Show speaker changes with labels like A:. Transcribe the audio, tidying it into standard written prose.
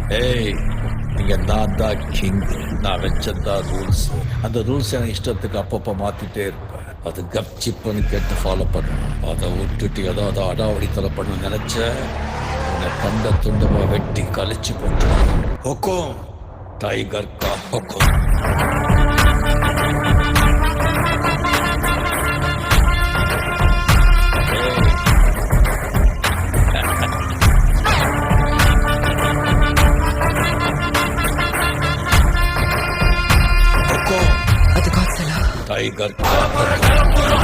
A: ஏய், இங்க நான் தான் கிங். நான் வச்சதான் ரூல்ஸ். அந்த ரூல்ஸ் என் இஷ்டத்துக்கு அப்பப்போ மாத்திட்டே இருப்பேன். அது கப்சிப்புன்னு கேட்டு ஃபாலோ பண்ணுவேன். அதை விட்டுட்டு ஏதாவது அடாவடித்தலை பண்ண நினைச்ச உன்னை கண்ட துண்டமா வெட்டி கழிச்சு போட்டுருவேன். ஹொக்கும், டைகர் கா ஹொக்கும்.
B: அது காட்ஸலா.
A: டைகர் கா ஹொக்கும்.